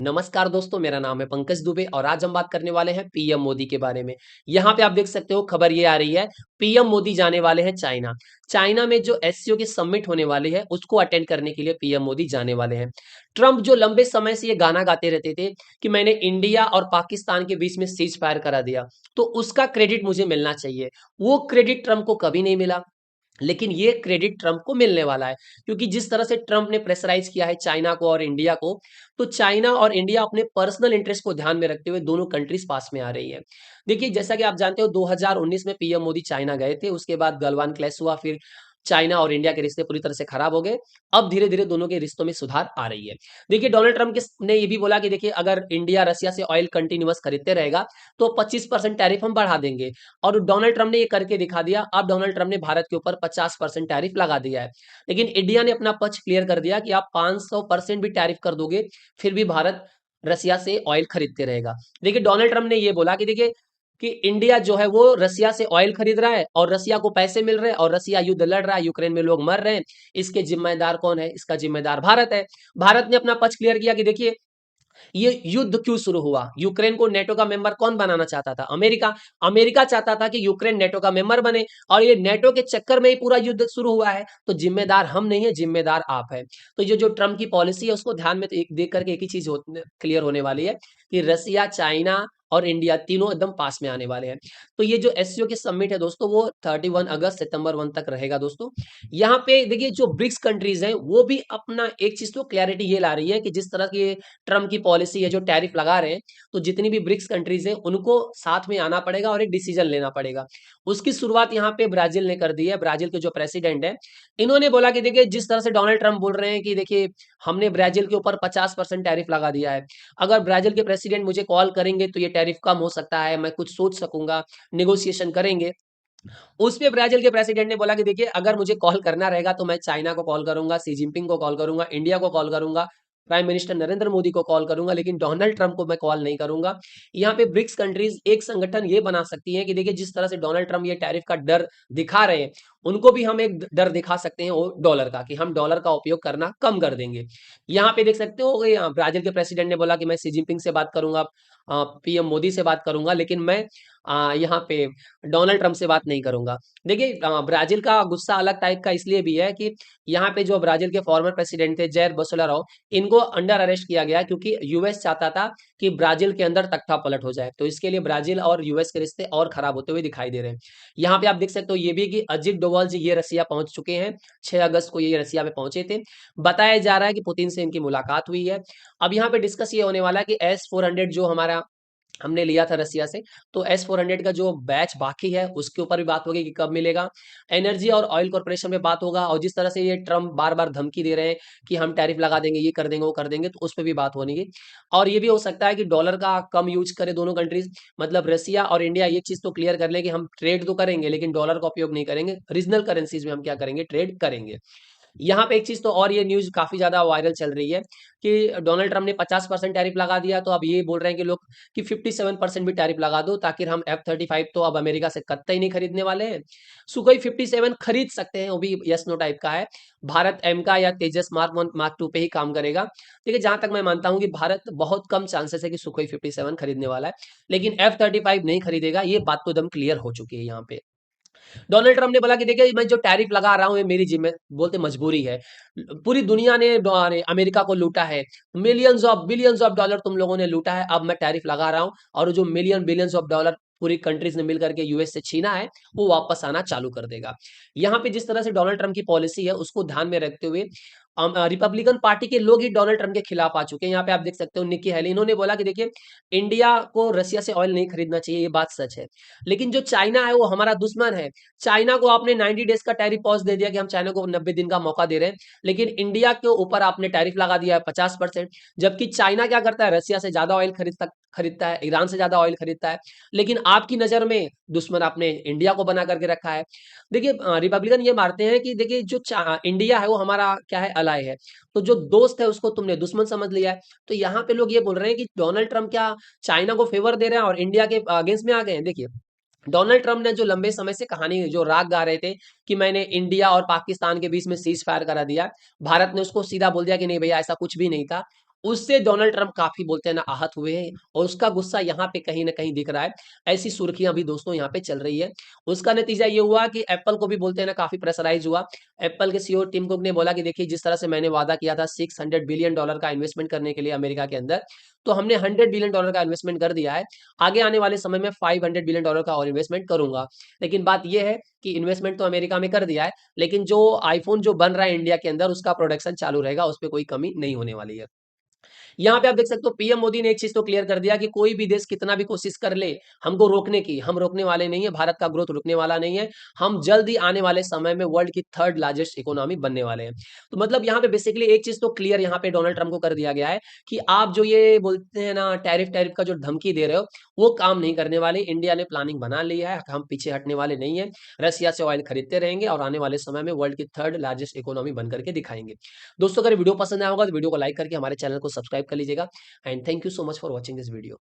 नमस्कार दोस्तों, मेरा नाम है पंकज दुबे और आज हम बात करने वाले हैं पीएम मोदी के बारे में। यहाँ पे आप देख सकते हो खबर ये आ रही है, पीएम मोदी जाने वाले हैं चाइना। चाइना में जो एससीओ की समिट होने वाली है उसको अटेंड करने के लिए पीएम मोदी जाने वाले हैं। ट्रंप जो लंबे समय से ये गाना गाते रहते थे कि मैंने इंडिया और पाकिस्तान के बीच में सीज फायर करा दिया, तो उसका क्रेडिट मुझे मिलना चाहिए। वो क्रेडिट ट्रंप को कभी नहीं मिला, लेकिन ये क्रेडिट ट्रंप को मिलने वाला है, क्योंकि जिस तरह से ट्रंप ने प्रेशराइज किया है चाइना को और इंडिया को, तो चाइना और इंडिया अपने पर्सनल इंटरेस्ट को ध्यान में रखते हुए दोनों कंट्रीज पास में आ रही है। देखिए, जैसा कि आप जानते हो 2019 में पीएम मोदी चाइना गए थे, उसके बाद गलवान क्लैश हुआ, फिर चाइना और इंडिया के रिश्ते पूरी तरह से खराब हो गए। अब धीरे धीरे दोनों के रिश्तों में सुधार आ रही है। देखिए, डोनाल्ड ट्रंप ने ये भी बोला कि देखिए, अगर इंडिया रशिया से ऑयल कंटिन्यूअस खरीदते रहेगा तो 25% टैरिफ हम बढ़ा देंगे। और डोनाल्ड ट्रंप ने ये करके दिखा दिया। अब डोनाल्ड ट्रंप ने भारत के ऊपर 50% टैरिफ लगा दिया है, लेकिन इंडिया ने अपना पक्ष क्लियर कर दिया कि आप 500% भी टैरिफ कर दोगे, फिर भी भारत रसिया से ऑयल खरीदते रहेगा। देखिए, डोनाल्ड ट्रंप ने ये बोला कि देखिए कि इंडिया जो है वो रसिया से ऑयल खरीद रहा है और रसिया को पैसे मिल रहे हैं और रसिया युद्ध लड़ रहा है, यूक्रेन में लोग मर रहे हैं। इसके जिम्मेदार कौन है? इसका जिम्मेदार भारत है। भारत ने अपना पक्ष क्लियर किया कि देखिए, ये युद्ध क्यों शुरू हुआ? यूक्रेन को नेटो का मेंबर कौन बनाना चाहता था? अमेरिका। अमेरिका चाहता था कि यूक्रेन नेटो का मेंबर बने, और ये नेटो के चक्कर में ही पूरा युद्ध शुरू हुआ है। तो जिम्मेदार हम नहीं है, जिम्मेदार आप है। तो ये जो ट्रम्प की पॉलिसी है उसको ध्यान में देख करके एक ही चीज क्लियर होने वाली है कि रसिया, चाइना और इंडिया तीनों एकदम पास में आने वाले हैं। तो ये जो एससीओ की समिट है दोस्तों, वो 31 अगस्त सितंबर 1 तक रहेगा दोस्तों। यहाँ पे देखिए, जो ब्रिक्स कंट्रीज हैं वो भी अपना एक चीज तो क्लैरिटी ये ला रही है कि जिस तरह की ट्रम्प की पॉलिसी है, जो टैरिफ लगा रहे हैं, तो जितनी भी ब्रिक्स कंट्रीज हैं उनको साथ में आना पड़ेगा और एक डिसीजन लेना पड़ेगा। उसकी शुरुआत यहाँ पे ब्राजील ने कर दी है। ब्राजील के जो प्रेसिडेंट है, इन्होंने बोला कि देखिए, जिस तरह से डोनाल्ड ट्रम्प बोल रहे हैं कि देखिए हमने ब्राजील के ऊपर 50% टैरिफ लगा दिया है, अगर ब्राजील के प्रेसिडेंट मुझे कॉल करेंगे तो ये टैरिफ कम हो सकता है, मैं कुछ सोच सकूंगा, निगोशिएशन करेंगे। उस पे ब्राजील के प्रेसिडेंट ने बोला कि देखिए, अगर मुझे कॉल करना रहेगा तो मैं चाइना को कॉल करूंगा, सी जिनपिंग को कॉल करूंगा, इंडिया को कॉल करूंगा, प्राइम मिनिस्टर नरेंद्र मोदी को कॉल करूंगा, लेकिन डोनाल्ड ट्रंप को मैं कॉल नहीं करूंगा। यहाँ पे ब्रिक्स कंट्रीज एक संगठन ये बना सकती है कि देखिए, जिस तरह से डोनाल्ड ट्रंप ये टैरिफ का डर दिखा रहे हैं, उनको भी हम एक डर दिखा सकते हैं वो डॉलर का, कि हम डॉलर का उपयोग करना कम कर देंगे। यहाँ पे देख सकते हो कि ब्राजील के प्रेसिडेंट ने बोला कि मैं सी जिनपिंग से बात करूंगा, पीएम मोदी से बात करूंगा, लेकिन मैं यहाँ पे डोनाल्ड ट्रंप से बात नहीं करूंगा। देखिए, ब्राजील का गुस्सा अलग टाइप का इसलिए भी है कि यहाँ पे जो ब्राजील के फॉर्मर प्रेसिडेंट थे जैर बोसोनारो, इनको अंडर अरेस्ट किया गया क्योंकि यूएस चाहता था कि ब्राजील के अंदर तख्ता पलट हो जाए। तो इसके लिए ब्राजील और यूएस के रिश्ते और खराब होते हुए दिखाई दे रहे हैं। यहाँ पे आप देख सकते हो ये भी कि अजित डोभाल जी ये रसिया पहुंच चुके हैं। 6 अगस्त को ये रसिया में पहुंचे थे। बताया जा रहा है कि पुतिन से इनकी मुलाकात हुई है। अब यहाँ पे डिस्कस ये होने वाला है कि S-400 जो हमारा हमने लिया था रसिया से, तो S-400 का जो बैच बाकी है उसके ऊपर भी बात होगी कि कब मिलेगा। एनर्जी और ऑयल कॉर्पोरेशन में बात होगा, और जिस तरह से ये ट्रम्प बार बार धमकी दे रहे हैं कि हम टैरिफ लगा देंगे, ये कर देंगे, वो कर देंगे, तो उस पर भी बात होनी है। और ये भी हो सकता है कि डॉलर का कम यूज करे दोनों कंट्रीज, मतलब रसिया और इंडिया ये चीज तो क्लियर कर ले कि हम ट्रेड तो करेंगे लेकिन डॉलर का उपयोग नहीं करेंगे, रीजनल करेंसीज में हम क्या करेंगे, ट्रेड करेंगे। यहाँ पे एक चीज तो और, ये न्यूज काफी ज्यादा वायरल चल रही है कि डोनाल्ड ट्रंप ने 50% टैरिफ लगा दिया, तो अब ये बोल रहे हैं कि लोग कि 57% भी टैरिफ लगा दो, ताकि हम F-35 तो अब अमेरिका से कतई नहीं खरीदने वाले हैं। सुखोई 57 खरीद सकते हैं, वो भी यस नो टाइप का है। भारत एम का या तेजस मार्क 1 मार्क 2 पे ही काम करेगा। देखिए, जहां तक मैं मानता हूं कि भारत बहुत कम चांसेस है कि सुखोई 57 खरीदने वाला है, लेकिन F-35 नहीं खरीदेगा, ये बात तो एकदम क्लियर हो चुकी है यहाँ पे। डोनाल्ड ट्रंप ने बोला कि देखिए, मैं जो टैरिफ लगा रहा हूँ ये मेरी जिम्मे बोलते मजबूरी है। पूरी दुनिया ने अमेरिका को लूटा है, millions of billions of dollar तुम लोगों ने लूटा है, अब मैं टैरिफ लगा रहा हूँ, और जो मिलियन बिलियंस ऑफ डॉलर पूरी कंट्रीज ने मिलकर के यूएस से छीना है वो वापस आना चालू कर देगा। यहाँ पे जिस तरह से डोनाल्ड ट्रंप की पॉलिसी है उसको ध्यान में रखते हुए रिपब्लिकन पार्टी के लोग ही डोनाल्ड ट्रंप के खिलाफ आ चुके हैं। यहाँ पे आप देख सकते हो निक्की हेली, इन्होंने बोला कि देखिए, इंडिया को रसिया से ऑयल नहीं खरीदना चाहिए, ये बात सच है, लेकिन जो चाइना है वो हमारा दुश्मन है। चाइना को आपने 90 डेज का टैरिफ पॉज दे दिया कि हम चाइना को 90 दिन का मौका दे रहे हैं, लेकिन इंडिया के ऊपर आपने टैरिफ लगा दिया है 50%। जबकि चाइना क्या करता है, रसिया से ज्यादा ऑयल खरीदता है, ईरान से ज्यादा ऑयल खरीदता है, लेकिन आपकी नजर में दुश्मन आपने इंडिया को बना करके रखा है। देखिए, रिपब्लिकन ये मानते हैं कि देखिए, जो इंडिया है वो हमारा क्या है, अलाय है, तो जो दोस्त है उसको तुमने दुश्मन समझ लिया है। तो यहाँ पे लोग ये बोल रहे हैं कि डोनाल्ड ट्रंप क्या चाइना को फेवर दे रहे हैं और इंडिया के अगेंस्ट में आ गए हैं। देखिए, डोनाल्ड ट्रंप ने जो लंबे समय से कहानी जो राग गा रहे थे कि मैंने इंडिया और पाकिस्तान के बीच में सीज फायर करा दिया, भारत ने उसको सीधा बोल दिया कि नहीं भैया, ऐसा कुछ भी नहीं था। उससे डोनाल्ड ट्रंप काफ़ी बोलते हैं ना आहत हुए हैं और उसका गुस्सा यहाँ पे कहीं न कहीं दिख रहा है। ऐसी सुर्खियाँ भी दोस्तों यहाँ पे चल रही है। उसका नतीजा ये हुआ कि एप्पल को भी बोलते हैं ना काफ़ी प्रेशराइज़ हुआ। एप्पल के सीईओ टिम कुक ने बोला कि देखिए जिस तरह से मैंने वादा किया था $600 बिलियन का इन्वेस्टमेंट करने के लिए अमेरिका के अंदर, तो हमने $100 बिलियन का इन्वेस्टमेंट कर दिया है। आगे आने वाले समय में $500 बिलियन का और इन्वेस्टमेंट करूँगा। लेकिन बात ये है कि इन्वेस्टमेंट तो अमेरिका में कर दिया है, लेकिन जो आईफ़ोन जो बन रहा है इंडिया के अंदर उसका प्रोडक्शन चालू रहेगा, उसपे कोई कमी नहीं होने वाली है। यहाँ पे आप देख सकते हो पीएम मोदी ने एक चीज़ तो क्लियर कर दिया कि कोई भी देश कितना भी कोशिश कर ले हमको रोकने की, हम रोकने वाले नहीं है, भारत का ग्रोथ रुकने वाला नहीं है। हम जल्द ही आने वाले समय में वर्ल्ड की 3rd लार्जेस्ट इकोनॉमी बनने वाले हैं। तो मतलब यहाँ पे बेसिकली एक चीज़ तो क्लियर यहाँ पे डोनाल्ड ट्रम्प को कर दिया गया है कि आप जो ये बोलते हैं ना टैरिफ का जो धमकी दे रहे हो, वो काम नहीं करने वाले। इंडिया ने प्लानिंग बना लिया है, हम पीछे हटने वाले नहीं हैं। रसिया से ऑयल खरीदते रहेंगे और आने वाले समय में वर्ल्ड की 3rd लार्जेस्ट इकोनॉमी बन करके दिखाएँगे। दोस्तों अगर वीडियो पसंद आया होगा तो वीडियो को लाइक करके हमारे चैनल को सब्सक्राइब कर लीजिएगा। And thank you so much for watching this video.